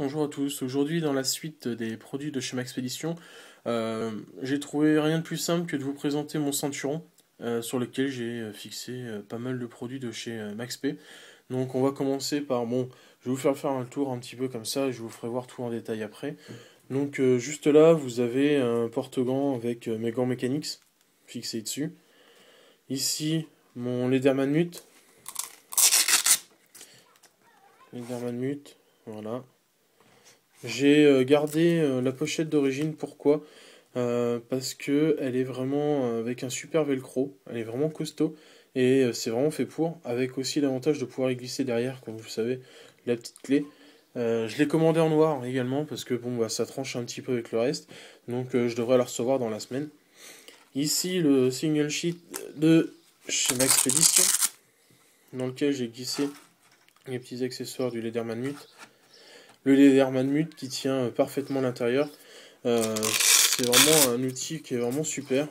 Bonjour à tous, aujourd'hui dans la suite des produits de chez Maxpédition, j'ai trouvé rien de plus simple que de vous présenter mon ceinturon sur lequel j'ai fixé pas mal de produits de chez Maxp. Donc on va commencer par, bon, je vais vous faire un tour un petit peu comme ça et je vous ferai voir tout en détail après. Donc juste là vous avez un porte-gants avec mes gants Mechanix fixés dessus. Ici mon Lederman Mute, voilà. J'ai gardé la pochette d'origine, pourquoi? Parce que elle est vraiment avec un super velcro, elle est vraiment costaud et c'est vraiment fait pour, avec aussi l'avantage de pouvoir y glisser derrière, comme vous savez, la petite clé. Je l'ai commandé en noir également parce que bon bah ça tranche un petit peu avec le reste, donc je devrais la recevoir dans la semaine. Ici le single sheet de chez Maxpédition, dans lequel j'ai glissé les petits accessoires du Lederman Mute. Le Lederman Mute qui tient parfaitement à l'intérieur. C'est vraiment un outil qui est vraiment super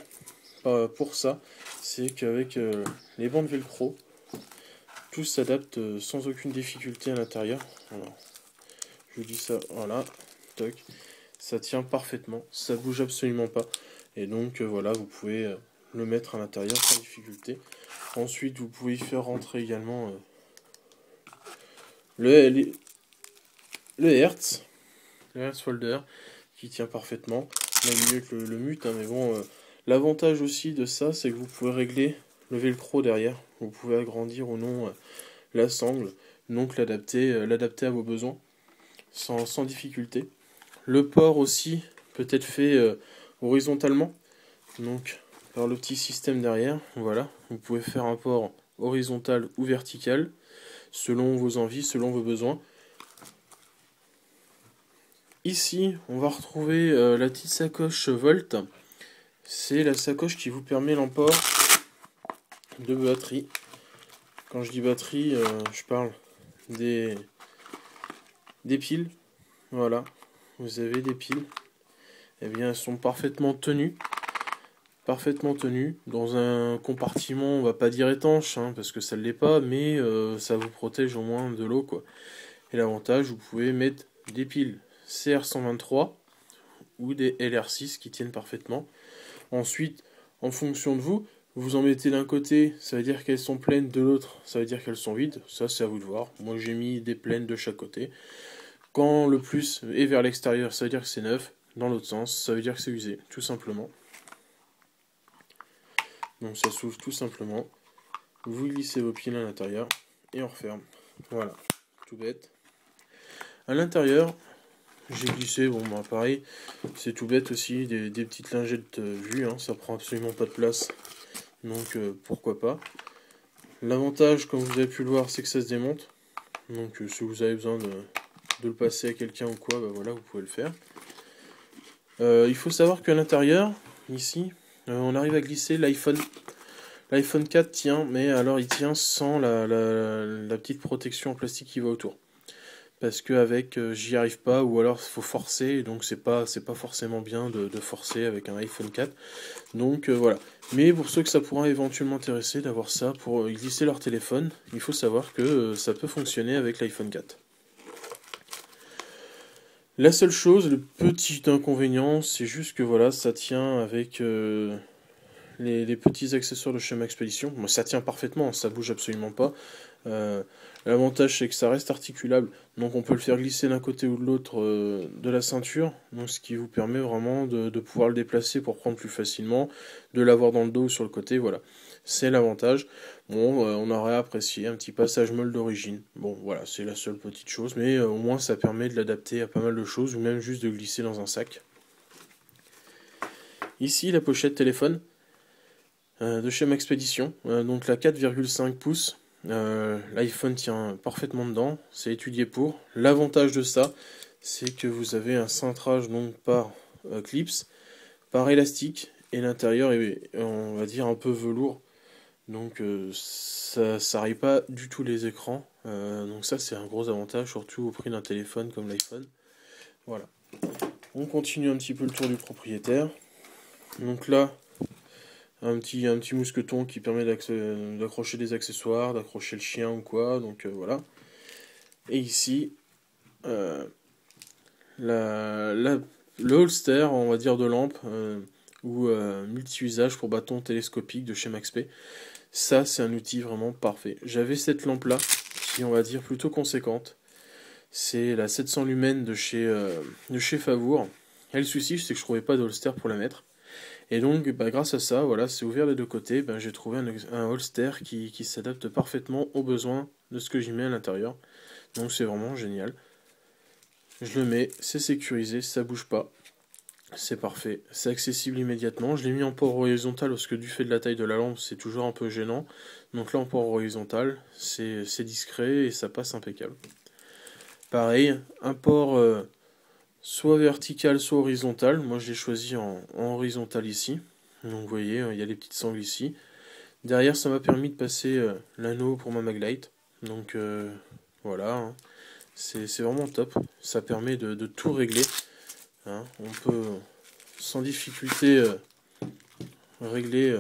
pour ça. C'est qu'avec les bandes velcro, tout s'adapte sans aucune difficulté à l'intérieur. Alors, je vous dis ça, voilà, toc, ça tient parfaitement, ça bouge absolument pas. Et donc voilà, vous pouvez le mettre à l'intérieur sans difficulté. Ensuite, vous pouvez y faire rentrer également le, le, le Hertz, Folder, qui tient parfaitement. Même mieux que le Mute, hein, mais bon, l'avantage aussi de ça, c'est que vous pouvez régler le velcro derrière. Vous pouvez agrandir ou non la sangle, donc l'adapter à vos besoins sans difficulté. Le port aussi peut être fait horizontalement, donc par le petit système derrière. Voilà, vous pouvez faire un port horizontal ou vertical selon vos envies, selon vos besoins. Ici, on va retrouver la petite sacoche Volt. C'est la sacoche qui vous permet l'emport de batterie. Quand je dis batterie, je parle des, des piles. Voilà, vous avez des piles. Eh bien, elles sont parfaitement tenues, dans un compartiment, on va pas dire étanche, hein, parce que ça ne l'est pas, mais ça vous protège au moins de l'eau, quoi. Et l'avantage, vous pouvez mettre des piles CR123 ou des LR6 qui tiennent parfaitement. Ensuite, en fonction de vous, vous en mettez d'un côté, ça veut dire qu'elles sont pleines, de l'autre, ça veut dire qu'elles sont vides. Ça, c'est à vous de voir. Moi, j'ai mis des pleines de chaque côté. Quand le plus est vers l'extérieur, ça veut dire que c'est neuf. Dans l'autre sens, ça veut dire que c'est usé, tout simplement. Donc ça s'ouvre tout simplement. Vous glissez vos piles à l'intérieur et on referme. Voilà, tout bête. À l'intérieur, j'ai glissé, bon bah pareil, c'est tout bête aussi, des petites lingettes vues, hein, ça prend absolument pas de place. Donc pourquoi pas. L'avantage, comme vous avez pu le voir, c'est que ça se démonte. Donc si vous avez besoin de le passer à quelqu'un ou quoi, bah voilà, vous pouvez le faire. Il faut savoir qu'à l'intérieur, ici, on arrive à glisser l'iPhone. L'iPhone 4 tient, mais alors il tient sans la petite protection en plastique qui va autour. Parce qu'avec, j'y arrive pas, ou alors il faut forcer, et donc c'est pas forcément bien de forcer avec un iPhone 4. Donc voilà. Mais pour ceux que ça pourra éventuellement intéresser d'avoir ça pour glisser leur téléphone, il faut savoir que ça peut fonctionner avec l'iPhone 4. La seule chose, le petit inconvénient, c'est juste que voilà, ça tient avec les petits accessoires de chez Maxpédition. Bon, ça tient parfaitement, ça bouge absolument pas. Euh, L'avantage, c'est que ça reste articulable, donc on peut le faire glisser d'un côté ou de l'autre de la ceinture, donc ce qui vous permet vraiment de pouvoir le déplacer pour prendre plus facilement, de l'avoir dans le dos ou sur le côté, voilà. C'est l'avantage. Bon, on aurait apprécié un petit passage molle d'origine. Bon, voilà, c'est la seule petite chose, mais au moins ça permet de l'adapter à pas mal de choses, ou même juste de glisser dans un sac. Ici, la pochette téléphone de chez Maxpédition, donc la 4,5 pouces. L'iPhone tient parfaitement dedans, c'est étudié pour. L'avantage de ça, c'est que vous avez un cintrage donc par clips, par élastique, et l'intérieur est, on va dire, un peu velours. Donc ça n'arrive pas du tout les écrans. Donc ça, c'est un gros avantage, surtout au prix d'un téléphone comme l'iPhone. Voilà. On continue un petit peu le tour du propriétaire. Donc là, un petit mousqueton qui permet d'accrocher des accessoires, d'accrocher le chien ou quoi, donc voilà. Et ici, le holster, on va dire, de lampe ou multi-usage pour bâton télescopique de chez Maxp. Ça, c'est un outil vraiment parfait. J'avais cette lampe-là, qui on va dire plutôt conséquente. C'est la 700 lumens de chez Favour. Et le souci, c'est que je trouvais pas de holster pour la mettre. Et donc, bah, grâce à ça, voilà, c'est ouvert des deux côtés. Bah, j'ai trouvé un holster qui s'adapte parfaitement aux besoins de ce que j'y mets à l'intérieur. Donc c'est vraiment génial. Je le mets, c'est sécurisé, ça bouge pas. C'est parfait, c'est accessible immédiatement. Je l'ai mis en port horizontal parce que du fait de la taille de la lampe, c'est toujours un peu gênant. Donc là, en port horizontal, c'est discret et ça passe impeccable. Pareil, un port soit vertical, soit horizontal. Moi, je l'ai choisi en horizontal ici. Donc vous voyez, il y a les petites sangles ici. Derrière, ça m'a permis de passer l'anneau pour ma Maglite. Donc voilà, hein. C'est vraiment top. Ça permet de tout régler. Hein. On peut sans difficulté régler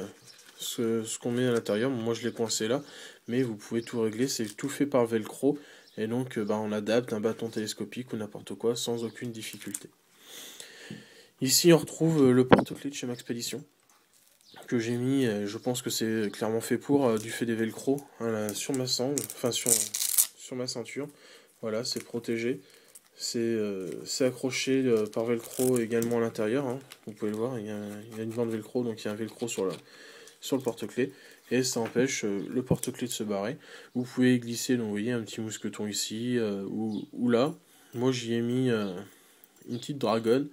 ce qu'on met à l'intérieur. Moi je l'ai coincé là, mais vous pouvez tout régler. C'est tout fait par velcro. Et donc on adapte un bâton télescopique ou n'importe quoi sans aucune difficulté. Ici on retrouve le porte-clés de chez Maxpédition que j'ai mis, je pense que c'est clairement fait pour, du fait des velcro sur ma sangle, enfin sur ma ceinture. Voilà, c'est protégé. C'est accroché par velcro également à l'intérieur, hein. Vous pouvez le voir, il y a une bande velcro, donc il y a un velcro sur le porte-clés. Et ça empêche le porte-clés de se barrer. Vous pouvez glisser, donc vous voyez un petit mousqueton ici ou là. Moi j'y ai mis une petite dragonne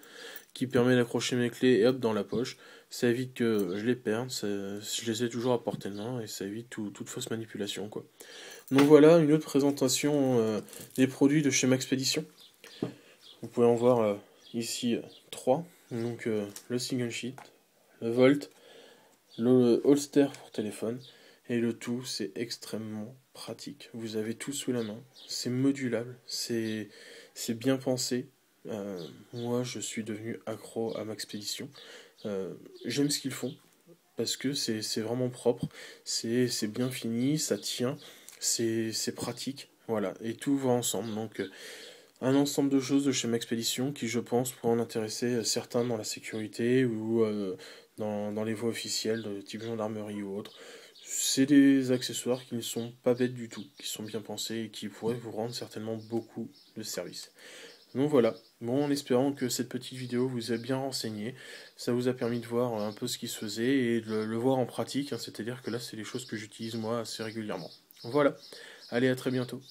qui permet d'accrocher mes clés et hop dans la poche. Ça évite que je les perde, je les ai toujours à portée de main et ça évite toute fausse manipulation, quoi. Donc voilà une autre présentation des produits de chez Maxpédition. Vous pouvez en voir ici 3. Donc le single sheet, le Volt, le holster pour téléphone. Et le tout, c'est extrêmement pratique. Vous avez tout sous la main. C'est modulable. C'est bien pensé. Moi, je suis devenu accro à Maxpédition. J'aime ce qu'ils font. Parce que c'est vraiment propre. C'est bien fini. Ça tient. C'est pratique. Voilà. Et tout va ensemble. Donc un ensemble de choses de chez Maxpédition qui, je pense, pourraient en intéresser certains dans la sécurité ou dans les voies officielles, de type gendarmerie ou autre. C'est des accessoires qui ne sont pas bêtes du tout, qui sont bien pensés et qui pourraient vous rendre certainement beaucoup de service. Donc voilà, bon, en espérant que cette petite vidéo vous a bien renseigné, ça vous a permis de voir un peu ce qui se faisait et de le voir en pratique, hein, c'est-à-dire que là c'est des choses que j'utilise moi assez régulièrement. Voilà, allez à très bientôt.